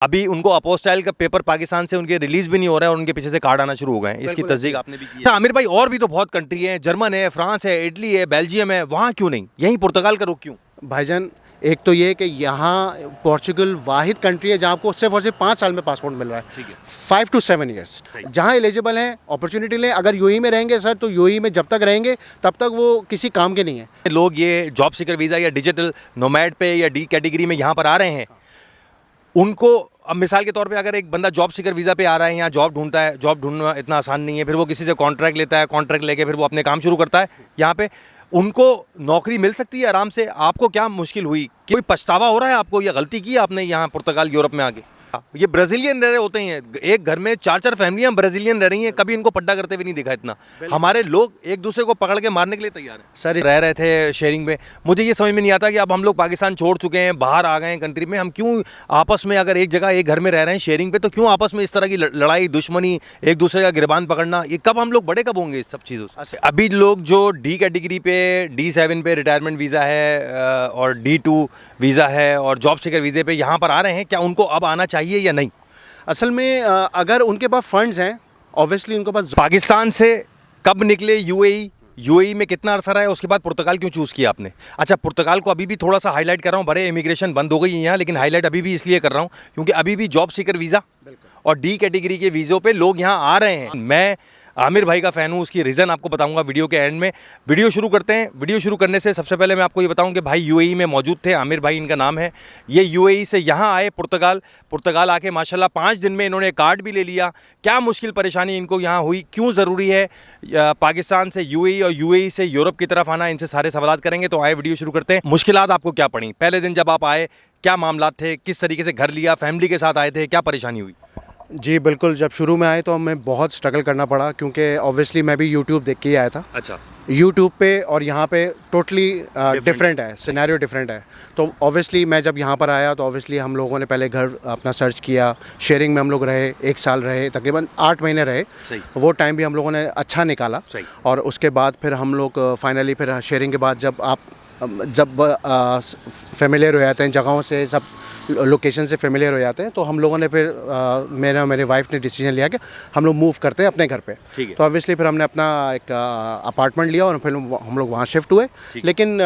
अभी उनको अपोस्टाइल का पेपर पाकिस्तान से उनके रिलीज भी नहीं हो रहा है और उनके पीछे से कार्ड आना शुरू हो गए हैं। इसकी तस्दीक आपने भी की है। आमिर भाई, और भी तो बहुत कंट्री है, जर्मन है, फ्रांस है, इटली है, बेल्जियम है, वहाँ क्यों नहीं, यहीं पुर्तगाल का रुख क्यों? भाईजान, एक तो ये कि यहाँ पोर्चुगल वाहिद कंट्री है जहाँ आपको सिर्फ और सिर्फ 5 साल में पासपोर्ट मिल रहा है। ठीक है। 5 to 7 ईयर्स जहाँ एलिजिबल हैं, अपॉर्चुनिटी लें। अगर यूएई में रहेंगे सर, तो यूएई में जब तक रहेंगे तब तक वो किसी काम के नहीं है। लोग ये जॉब सीकर वीज़ा या डिजिटल नोमैड पे या डी कैटेगरी में यहाँ पर आ रहे हैं, उनको अब मिसाल के तौर पे अगर एक बंदा जॉब सीकर वीज़ा पे आ रहा है, यहाँ जॉब ढूंढता है, जॉब ढूंढना इतना आसान नहीं है, फिर वो किसी से कॉन्ट्रैक्ट लेता है, कॉन्ट्रैक्ट लेके फिर वो अपने काम शुरू करता है यहाँ पे, उनको नौकरी मिल सकती है आराम से। आपको क्या मुश्किल हुई, कोई पछतावा हो रहा है आपको, या गलती की आपने यहाँ पुर्तगाल यूरोप में आके? ये ब्राज़ीलियन रह रहे होते हैं, एक घर में 4-4 फैमिलियां ब्राज़ीलियन रह रही हैं, कभी इनको पड्डा करते हुए नहीं देखा इतना। हमारे लोग एक दूसरे को पकड़ के मारने के लिए तैयार हैं। सर रह रहे थे शेयरिंग में, मुझे ये समझ में नहीं आता कि अब हम लोग पाकिस्तान छोड़ चुके हैं, बाहर आ गए हैं कंट्री में, हम क्यों आपस में, अगर एक जगह एक घर में रह रहे हैं शेयरिंग पे, तो क्यों आपस में इस तरह की लड़ाई, दुश्मनी, एक दूसरे का गिरबान पकड़ना, ये कब हम लोग बड़े कब होंगे इस सब चीज़ों से? अभी लोग जो डी कैटेगरी पे, D7 पे रिटायरमेंट वीज़ा है और D2 वीज़ा है और जॉब सीकर वीज़े पे यहाँ पर आ रहे हैं, क्या उनको अब आना चाहिए या नहीं? असल में अगर उनके पास फंड्स हैं, ऑब्वियसली उनके पास। पाकिस्तान से कब निकले यूएई में कितना अरसा रहा है, उसके बाद पुर्तगाल क्यों चूज़ किया आपने? अच्छा, पुर्तगाल को अभी भी थोड़ा सा हाईलाइट कर रहा हूँ, बड़े इमिग्रेशन बंद हो गई है यहाँ, लेकिन हाईलाइट अभी भी इसलिए कर रहा हूँ क्योंकि अभी भी जॉब सीकर वीज़ा और डी कैटेगरी के वीज़ों पे लोग यहाँ आ रहे हैं। मैं आमिर भाई का फ़ैन हूँ, उसकी रीज़न आपको बताऊंगा वीडियो के एंड में। वीडियो शुरू करते हैं। वीडियो शुरू करने से सबसे पहले मैं आपको ये बताऊं कि भाई यूएई में मौजूद थे, आमिर भाई इनका नाम है। ये यूएई से यहाँ आए पुर्तगाल आके माशाल्लाह 5 दिन में इन्होंने कार्ड भी ले लिया। क्या मुश्किल परेशानी इनको यहाँ हुई, क्यों ज़रूरी है पाकिस्तान से यूएई और यूएई से यूरोप की तरफ आना, इनसे सारे सवालात करेंगे। तो आए वीडियो शुरू करते हैं। मुश्किलात आपको क्या पड़ी पहले दिन जब आप आए, क्या मामला थे, किस तरीके से घर लिया, फैमिली के साथ आए थे, क्या परेशानी हुई? जी बिल्कुल, जब शुरू में आए तो हमें बहुत स्ट्रगल करना पड़ा क्योंकि ऑब्वियसली मैं भी यूट्यूब देख के ही आया था। अच्छा। यूट्यूब पे और यहाँ पे टोटली डिफरेंट है, सिनेरियो डिफरेंट है। तो ऑब्वियसली मैं जब यहाँ पर आया तो ऑब्वियसली हम लोगों ने पहले घर अपना सर्च किया, शेयरिंग में हम लोग रहे, 1 साल रहे, तकरीबन 8 महीने रहे। वो टाइम भी हम लोगों ने अच्छा निकाला। और उसके बाद फिर हम लोग फाइनली फिर शेयरिंग के बाद जब फेमिलियर हो जाते हैं जगहों से, सब लोकेशन से फेमिलियर हो जाते हैं, तो हम लोगों ने फिर मेरे वाइफ ने डिसीजन लिया कि हम लोग मूव करते हैं अपने घर पे। तो ऑब्वियसली फिर हमने अपना एक अपार्टमेंट लिया और फिर हम लोग वहाँ शिफ्ट हुए। लेकिन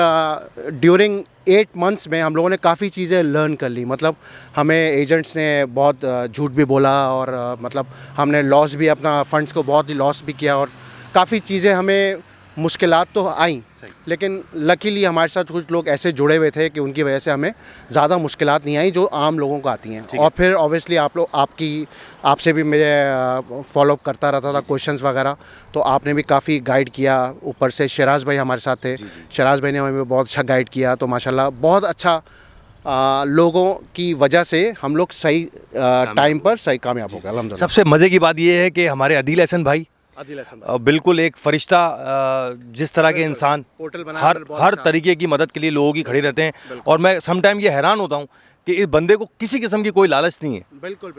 ड्यूरिंग 8 मंथ्स में हम लोगों ने काफ़ी चीज़ें लर्न कर ली। मतलब हमें एजेंट्स ने बहुत झूठ भी बोला और मतलब हमने लॉस भी, अपना फंड्स को बहुत ही लॉस भी किया और काफ़ी चीज़ें हमें मुश्किलात तो आई, लेकिन लकीली हमारे साथ कुछ लोग ऐसे जुड़े हुए थे कि उनकी वजह से हमें ज़्यादा मुश्किलात नहीं आई जो आम लोगों को आती हैं। और फिर ऑब्वियसली आपसे भी मेरे फॉलोअप करता रहता था क्वेश्चंस वगैरह, तो आपने भी काफ़ी गाइड किया। ऊपर से शराज भाई हमारे साथ थे, शराज भाई ने हमें बहुत अच्छा गाइड किया। तो माशाल्लाह बहुत अच्छा, लोगों की वजह से हम लोग सही टाइम पर सही कामयाब हो गए अल्हम्दुलिल्लाह। सबसे मज़े की बात यह है कि हमारे आदिल हसन भाई बिल्कुल एक फरिश्ता, जिस तरह के इंसान हर तरीके की मदद के लिए लोगों की खड़े रहते हैं। और मैं समटाइम ये हैरान होता हूँ कि इस बंदे को किसी किस्म की कोई लालच नहीं है,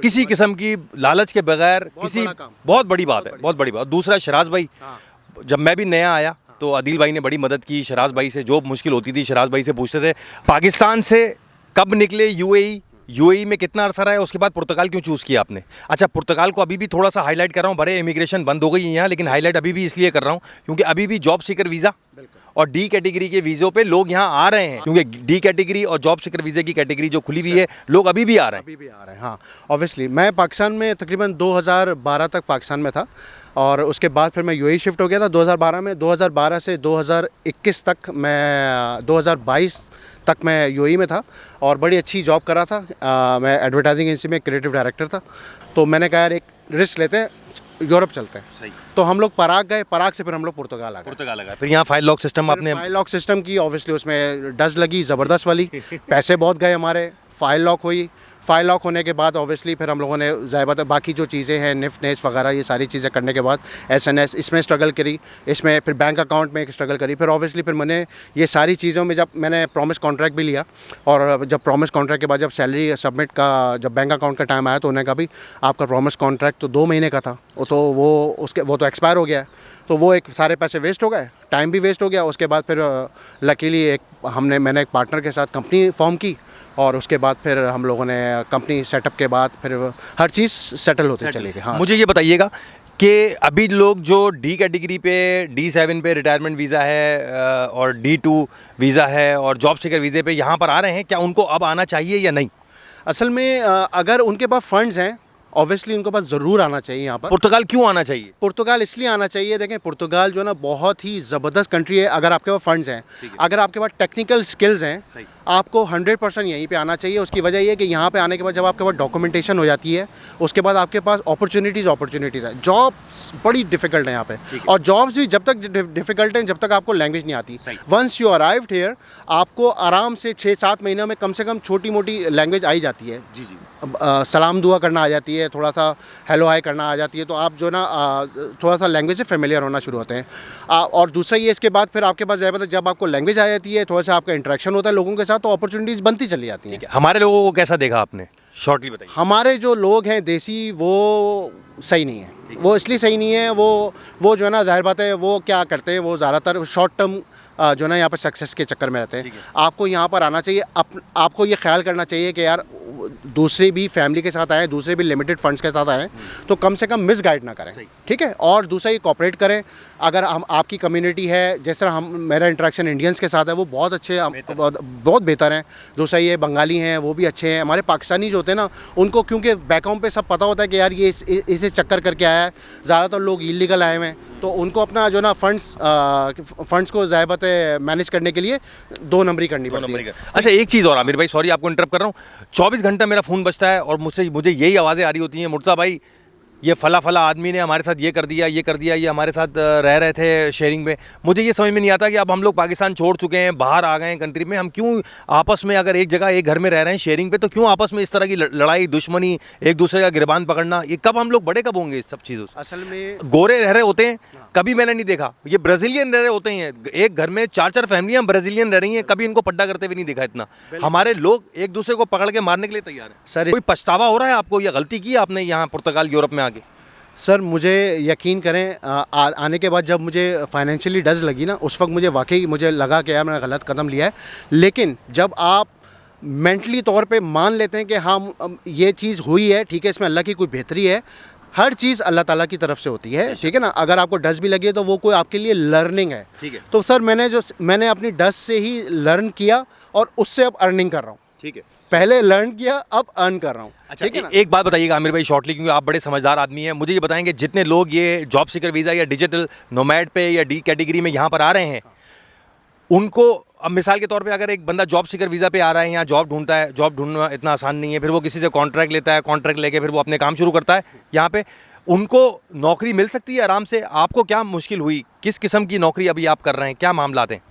किसी किस्म की लालच के बगैर किसी, बहुत बड़ी बात है, बहुत बड़ी बात। दूसरा शराज भाई, जब मैं भी नया आया तो आदिल भाई ने बड़ी मदद की शराज भाई से, जो मुश्किल होती थी शराज भाई से पूछते थे। पाकिस्तान से कब निकले यूएई में कितना अरसा रहा है, उसके बाद पुर्तगाल क्यों चूज़ किया आपने? अच्छा, पुर्तगाल को अभी भी थोड़ा सा हाईलाइट कर रहा हूँ, बड़े इमिग्रेशन बंद हो गई है यहाँ, लेकिन हाईलाइट अभी भी इसलिए कर रहा हूँ क्योंकि अभी भी जॉब सीकर वीज़ा और डी कैटेगरी के वीज़ों पे लोग यहाँ आ रहे हैं, क्योंकि डी कैटेगरी और जॉब सीकर वीज़े की कैटेगरी जो खुली हुई है, लोग अभी भी आ रहे हैं। हाँ, ऑब्वियसली मैं पाकिस्तान में तकरीबन 2012 तक पाकिस्तान में था और उसके बाद फिर मैं यूएई शिफ्ट हो गया था 2012 में। 2012 से 2021 तक, मैं 2022 तक मैं यूएई में था और बड़ी अच्छी जॉब कर रहा था। मैं एडवर्टाइजिंग एजेंसी में क्रिएटिव डायरेक्टर था। तो मैंने कहा यार एक रिस्क लेते हैं, यूरोप चलते हैं। तो हम लोग पराग गए, पराग से फिर हम लोग पुर्तगाल आ गए। फिर यहाँ फाइल लॉक सिस्टम, आपने फाइल लॉक सिस्टम की, ऑब्वियसली उसमें डज लगी ज़बरदस्त वाली, पैसे बहुत गए हमारे, फाइल लॉक हुई। फाइल लॉक होने के बाद ऑब्वियसली फिर हम लोगों ने ज़ाहिर बाकी जो चीज़ें हैं, निफ्ट नेस वगैरह, ये सारी चीज़ें करने के बाद एसएनएस इसमें स्ट्रगल करी, इसमें फिर बैंक अकाउंट में एक स्ट्रगल करी। फिर ऑब्वियसली फिर मैंने ये सारी चीज़ों में, जब मैंने प्रॉमिस कॉन्ट्रैक्ट भी लिया और जब प्रॉमिस कॉन्ट्रैक्ट के बाद जब सैलरी सबमिट का, जब बैंक अकाउंट का टाइम आया तो उन्होंने कहा भी आपका प्रॉमिस कॉन्ट्रैक्ट तो 2 महीने का था, तो वो तो एक्सपायर हो गया है। तो वो एक सारे पैसे वेस्ट हो गए, टाइम भी वेस्ट हो गया। उसके बाद फिर लकीली मैंने एक पार्टनर के साथ कंपनी फॉर्म की और उसके बाद फिर हम लोगों ने कंपनी सेटअप के बाद फिर हर चीज़ सेटल होती चली गई। हाँ, मुझे ये बताइएगा कि अभी लोग जो डी कैटेगरी पे D7 पे रिटायरमेंट वीज़ा है और D2 वीज़ा है और जॉब सीकर वीज़े पे यहाँ पर आ रहे हैं, क्या उनको अब आना चाहिए या नहीं? असल में अगर उनके पास फंड्स हैं ऑब्वियसली उनको पास ज़रूर आना चाहिए यहाँ पर। पुर्तगाल क्यों आना चाहिए? पुर्तगाल इसलिए आना चाहिए, देखें पुर्तगाल जो है ना बहुत ही ज़बरदस्त कंट्री है। अगर आपके पास फंड्स हैं, अगर आपके पास टेक्निकल स्किल्स हैं, आपको 100% यहीं पे आना चाहिए। उसकी वजह ये है कि यहाँ पे आने के बाद जब आपके पास डॉक्यूमेंटेशन हो जाती है, उसके बाद आपके पास अपॉर्चुनिटीज़ है। जॉब्स बड़ी डिफ़िकल्ट है यहाँ पे, और जॉब्स भी जब तक डिफ़िकल्ट हैं जब तक आपको लैंग्वेज नहीं आती। वंस यू अराइव्ड हियर, आपको आराम से 6-7 महीनों में कम से कम छोटी मोटी लैंग्वेज आ ही जाती है। जी जी। सलाम दुआ करना आ जाती है, थोड़ा सा हेलो हाय करना आ जाती है, तो आप जो ना थोड़ा सा लैंग्वेज से फेमिलियर होना शुरू होते हैं। और दूसरा ये, इसके बाद फिर आपके पास जब आपको लैंग्वेज आ जाती है, थोड़ा सा आपका इंटरेक्शन होता है लोगों के साथ, तो अपॉर्चुनिटीज़ बनती चली जाती हैं। हमारे लोगों को कैसा देखा आपने, शॉर्टली बताइए। हमारे जो लोग हैं देसी, वो सही नहीं है। वो इसलिए सही नहीं है, वो जो है ना, जाहिर बात है, वो क्या करते हैं, वो ज़्यादातर शॉर्ट टर्म जो ना यहाँ पर सक्सेस के चक्कर में रहते हैं। आपको यहाँ पर आना चाहिए, आपको ये ख्याल करना चाहिए कि यार दूसरे भी फैमिली के साथ आएँ, दूसरे भी लिमिटेड फंड्स के साथ आएँ, तो कम से कम मिसगाइड ना करें, ठीक है। और दूसरा ये कॉपरेट करें। अगर हम आपकी कम्युनिटी है, जिस तरह मेरा इंटरेक्शन इंडियंस के साथ है, वो बहुत अच्छे, बहुत बेहतर हैं। दूसरा ये बंगाली हैं, वो भी अच्छे हैं। हमारे पाकिस्तानी जो होते हैं ना, उनको क्योंकि बैकग्राउंड पे सब पता होता है कि यार ये इसे चक्कर करके आया है। ज़्यादातर लोग इलीगल आए हुए हैं, तो उनको अपना जो ना फंड्स को ज़ाहिर बात है मैनेज करने के लिए 2 नंबरी करनी पड़ती है। अच्छा, एक चीज़ और आमिर भाई, सॉरी आपको इंटरप्ट कर रहा हूँ, 24 घंटा मेरा फ़ोन बजता है और मुझे यही आवाज़ें आ रही होती हैं, मुर्तज़ा भाई ये फला आदमी ने हमारे साथ ये कर दिया, ये हमारे साथ रह रहे थे शेयरिंग में। मुझे ये समझ में नहीं आता कि अब हम लोग पाकिस्तान छोड़ चुके हैं, बाहर आ गए हैं कंट्री में, हम क्यों आपस में, अगर एक जगह एक घर में रह रहे हैं शेयरिंग पे, तो क्यों आपस में इस तरह की लड़ाई, दुश्मनी, एक दूसरे का गिरबान पकड़ना? ये कब हम लोग कब होंगे इस सब चीज़ों से? असल में गोरे रह रहे होते हैं, कभी मैंने नहीं देखा। ये ब्राज़ीलियन रह रहे होते हैं, एक घर में 4-4 फैमिलियाँ ब्राज़ीलियन रह रही हैं, कभी इनको पड्डा करते हुए नहीं देखा इतना। हमारे लोग एक दूसरे को पकड़ के मारने के लिए तैयार हैं। सर, कोई पछतावा हो रहा है आपको, या गलती की आपने यहाँ पुर्तगाल यूरोप में आके? सर मुझे यकीन करें, आने के बाद जब मुझे फाइनेंशियली डज लगी ना, उस वक्त मुझे लगा कि यार मैंने गलत कदम लिया है। लेकिन जब आप मेंटली तौर पे मान लेते हैं कि हाँ ये चीज़ हुई है, ठीक है, इसमें अल्लाह की कोई बेहतरी है, हर चीज़ अल्लाह ताला की तरफ से होती है, ठीक है ना। अगर आपको डस भी लगी है तो वो कोई आपके लिए लर्निंग है, ठीक है। तो सर मैंने अपनी डस से ही लर्न किया और उससे अब अर्निंग कर रहा हूँ, ठीक है। पहले लर्न किया, अब अर्न कर रहा हूँ। अच्छा, एक बात बताइएगा आमिर भाई शॉर्टली, क्योंकि आप बड़े समझदार आदमी हैं, मुझे ये बताएंगे जितने लोग ये जॉब सीकर वीज़ा या डिजिटल नोमैड पे या डी कैटेगरी में यहाँ पर आ रहे हैं, उनको अब मिसाल के तौर पे अगर एक बंदा जॉब सीकर वीज़ा पे आ रहा है, यहाँ जॉब ढूंढता है, जॉब ढूंढना इतना आसान नहीं है, फिर वो किसी से कॉन्ट्रैक्ट लेता है, कॉन्ट्रैक्ट लेके फिर वो अपने काम शुरू करता है यहाँ पे, उनको नौकरी मिल सकती है आराम से? आपको क्या मुश्किल हुई, किस किस्म की नौकरी अभी आप कर रहे हैं, क्या मामला हैं?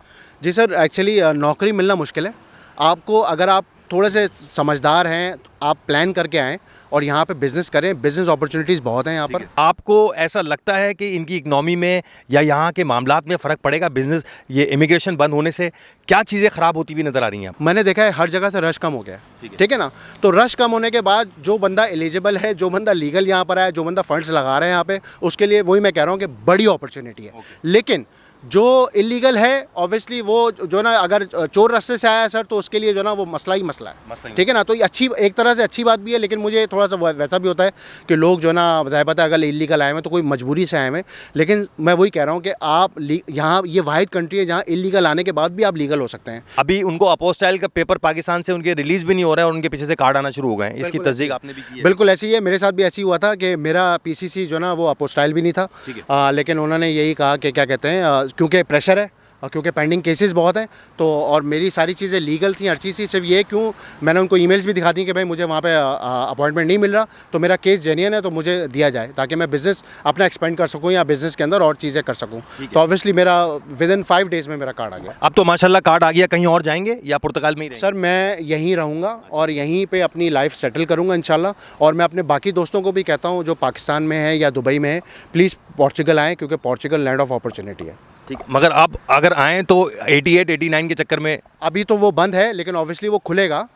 जी सर, एक्चुअली नौकरी मिलना मुश्किल है। आपको, अगर आप थोड़े से समझदार हैं, तो आप प्लान करके आएँ और यहाँ पे बिज़नेस करें। बिज़नेस अपॉर्चुनिटीज़ बहुत हैं यहाँ पर। आपको ऐसा लगता है कि इनकी इकनॉमी में या यहाँ के मामलात में फ़र्क पड़ेगा बिज़नेस, ये इमिग्रेशन बंद होने से क्या चीज़ें ख़राब होती हुई नज़र आ रही हैं? मैंने देखा है हर जगह से रश कम हो गया, ठीक है ना। तो रश कम होने के बाद जो बंदा एलिजिबल है, जो बंदा लीगल यहाँ पर है, जो बंदा फंड्स लगा रहे हैं यहाँ पे, उसके लिए वही मैं कह रहा हूँ कि बड़ी अपॉर्चुनिटी है। लेकिन जो इलीगल है ऑब्वियसली वो जो ना, अगर चोर रास्ते से आया है सर, तो उसके लिए जो ना वो मसला ही मसला है, ठीक है ना। तो ये एक तरह से अच्छी बात भी है, लेकिन मुझे थोड़ा सा वैसा भी होता है कि लोग जो ना, ज़ाहिर बात है अगर इलीगल आए हैं तो कोई मजबूरी से आए हैं। लेकिन मैं वही कह रहा हूँ कि आप यहाँ, ये वाहिद कंट्री है जहाँ इलीगल आने के बाद भी आप लीगल हो सकते हैं। अभी उनको अपोस्टाइल का पेपर पाकिस्तान से उनके रिलीज़ भी नहीं हो रहा है और उनके पीछे से कार्ड आना शुरू हो गए हैं, इसकी तस्दीक आपने भी की है? बिल्कुल ऐसी ही है, मेरे साथ भी ऐसी हुआ था कि मेरा PCC जो ना वो अपोस्टाइल भी नहीं था, लेकिन उन्होंने यही कहा कि क्या कहते हैं, क्योंकि प्रेशर है और क्योंकि पेंडिंग केसेस बहुत हैं, तो और मेरी सारी चीज़ें लीगल थी, हर चीज़ थी। सिर्फ ये क्यों मैंने उनको ईमेल्स भी दिखा दी कि भाई मुझे वहाँ पे अपॉइंटमेंट नहीं मिल रहा, तो मेरा केस जेन्युइन है, तो मुझे दिया जाए ताकि मैं बिज़नेस अपना एक्सपेंड कर सकूँ या बिज़नेस के अंदर और चीज़ें कर सकूँ। तो ऑब्वियसली मेरा विदिन 5 डेज़ में मेरा कार्ड आ गया। अब तो माशाल्लाह कार्ड आ गया, कहीं और जाएंगे या पुर्तगाल में ही? सर मैं यहीं रहूँगा और यहीं पर अपनी लाइफ सेटल करूँगा इंशाल्लाह। और मैं अपने बाकी दोस्तों को भी कहता हूँ जो पाकिस्तान में है या दुबई में है, प्लीज़ पोर्चुगल आएँ, क्योंकि पोर्चुगल लैंड ऑफ अपॉर्चुनिटी है। ठीक है, मगर अब अगर आएँ तो 88 89 के चक्कर में अभी तो वो बंद है, लेकिन ऑब्वियसली वो खुलेगा।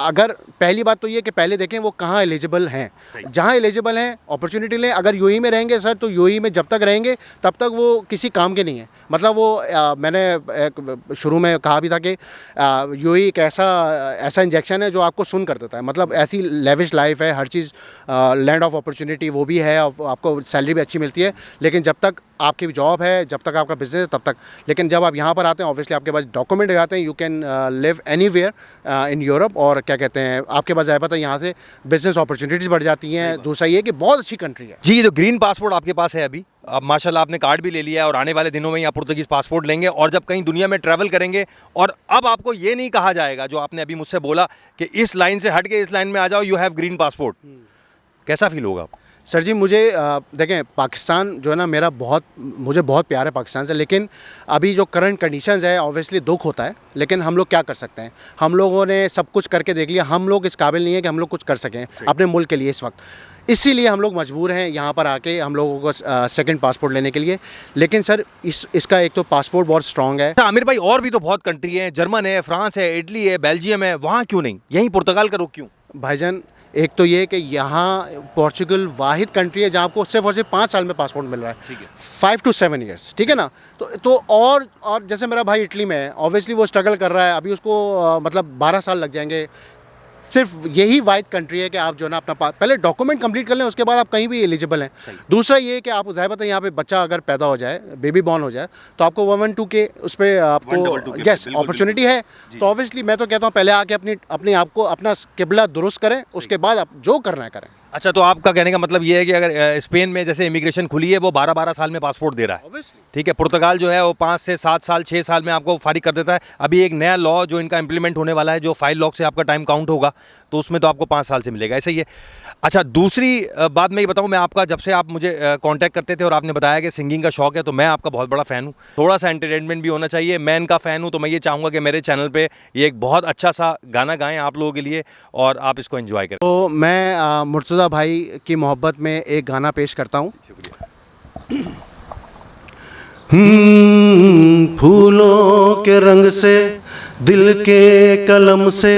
अगर पहली बात तो ये कि पहले देखें वो कहाँ एलिजिबल हैं, जहाँ एलिजिबल हैं अपॉर्चुनिटी लें। अगर यूएई में रहेंगे सर, तो यूएई में जब तक रहेंगे तब तक वो किसी काम के नहीं है। मतलब वो मैंने शुरू में कहा भी था कि यूएई एक ऐसा इंजेक्शन है जो आपको सुन कर देता है। मतलब ऐसी लेविश लाइफ है, हर चीज़ लैंड ऑफ अपॉर्चुनिटी वो भी है, आपको सैलरी भी अच्छी मिलती है, लेकिन जब तक आपकी जॉब है, जब तक आपका बिजनेस है तब तक। लेकिन जब आप यहाँ पर आते हैं, ऑब्वियसली आपके पास डॉक्यूमेंट हो जाते हैं, you can live anywhere in Europe. और क्या कहते हैं, आपके पास पता है यहाँ से बिजनेस अपॉर्चुनिटीज़ बढ़ जाती हैं। दूसरा ये कि बहुत अच्छी कंट्री है जी। जो ग्रीन पासपोर्ट आपके पास है अभी, अब माशाल्लाह आपने कार्ड भी ले लिया है और आने वाले दिनों में आप पुर्तगीज़ पासपोर्ट लेंगे और जब कहीं दुनिया में ट्रैवल करेंगे, और अब आपको ये नहीं कहा जाएगा जो आपने अभी मुझसे बोला कि इस लाइन से हट के इस लाइन में आ जाओ, यू हैव ग्रीन पासपोर्ट। कैसा फील होगा? सर जी, मुझे देखें, पाकिस्तान जो है ना मेरा मुझे बहुत प्यार है पाकिस्तान से। लेकिन अभी जो करंट कंडीशंस है, ऑब्वियसली दुख होता है, लेकिन हम लोग क्या कर सकते हैं? हम लोगों ने सब कुछ करके देख लिया, हम लोग इस काबिल नहीं है कि हम लोग कुछ कर सकें अपने मुल्क के लिए इस वक्त। इसीलिए हम लोग मजबूर हैं यहाँ पर आके हम लोगों को सेकंड पासपोर्ट लेने के लिए। लेकिन सर इसका एक तो पासपोर्ट बहुत स्ट्रॉन्ग है। आमिर भाई, और भी तो बहुत कंट्री है, जर्मन है, फ्रांस है, इटली है, बेल्जियम है, वहाँ क्यों नहीं? यहीं पुर्तगाल का रुख क्यों? भाईजान, एक तो ये कि यहाँ पोर्चुगल वाहिद कंट्री है जहाँ आपको सिर्फ और सिर्फ 5 साल में पासपोर्ट मिल रहा है। ठीक है, 5 to 7 ईयर्स, ठीक है ना। तो और जैसे मेरा भाई इटली में है, ऑब्वियसली वो स्ट्रगल कर रहा है, अभी उसको मतलब 12 साल लग जाएंगे। सिर्फ यही वाइड कंट्री है कि आप जो है ना अपना पहले डॉक्यूमेंट कंप्लीट कर लें, उसके बाद आप कहीं भी एलिजिबल हैं। दूसरा ये कि आप ज़ाहिर बात है यहाँ पे बच्चा अगर पैदा हो जाए, बेबी बॉर्न हो जाए, तो आपको 112 के उस पर आपको यस अपॉर्चुनिटी है। तो ऑब्वियसली मैं तो कहता हूँ पहले आके अपने आप को अपना किबला दुरुस्त करें, उसके बाद आप जो करना है करें। अच्छा, तो आपका कहने का मतलब ये है कि अगर स्पेन में जैसे इमिग्रेशन खुली है वो 12-12 साल में पासपोर्ट दे रहा है, ठीक है, पुर्तगाल जो है वो 5 से 7 साल 6 साल में आपको फारिग कर देता है। अभी एक नया लॉ जो इनका इम्प्लीमेंट होने वाला है, जो 5 लॉक से आपका टाइम काउंट होगा, तो उसमें तो आपको 5 साल से मिलेगा, ऐसे ही है। अच्छा, दूसरी बात मैं ये बताऊँ, मैं आपका जब से आप मुझे कांटेक्ट करते थे और आपने बताया कि सिंगिंग का शौक है, तो मैं आपका बहुत बड़ा फ़ैन हूँ। थोड़ा सा एंटरटेनमेंट भी होना चाहिए, मैं इनका फ़ैन हूँ, तो मैं ये चाहूँगा कि मेरे चैनल पे ये एक बहुत अच्छा सा गाना गाएं आप लोगों के लिए और आप इसको एंजॉय करें। तो मैं मुर्तज़ा भाई की मोहब्बत में एक गाना पेश करता हूँ। फूलों के रंग से, दिल के कलम से,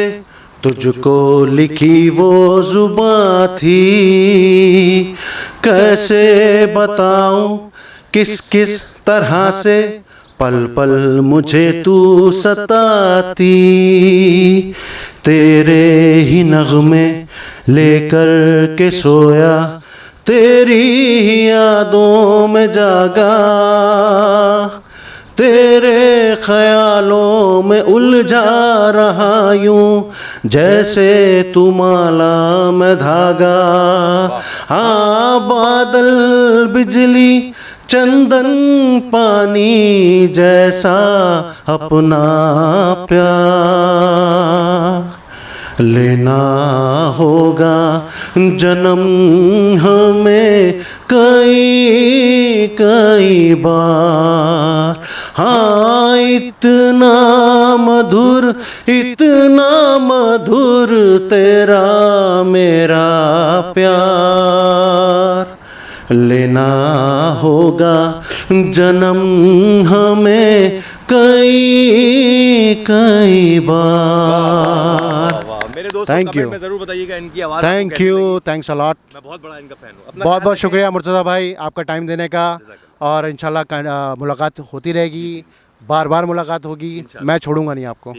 तुझको लिखी वो जुबां थी। कैसे बताऊं किस किस तरह से पल पल मुझे तू सताती। तेरे ही नगमे लेकर के सोया, तेरी ही यादों में जागा, तेरे ख्यालों में उलझा रहा यूं जैसे तू माला में धागा। हाँ, बादल बिजली चंदन पानी जैसा अपना प्यार लेना होगा जन्म हमें कई कई बार। हाँ, इतना मधुर तेरा मेरा प्यार लेना होगा जन्म हमें कई कई बार। मेरे दोस्त थैंक यू, में जरूर बताइएगा इनकी आवाज़। Thank you, thanks a lot. मैं बहुत बड़ा इनका फ़ैन हूँ। बहुत बहुत शुक्रिया मुर्तज़ा भाई आपका टाइम देने का, और इंशाल्लाह मुलाकात होती रहेगी, बार बार मुलाकात होगी, मैं छोड़ूंगा नहीं आपको।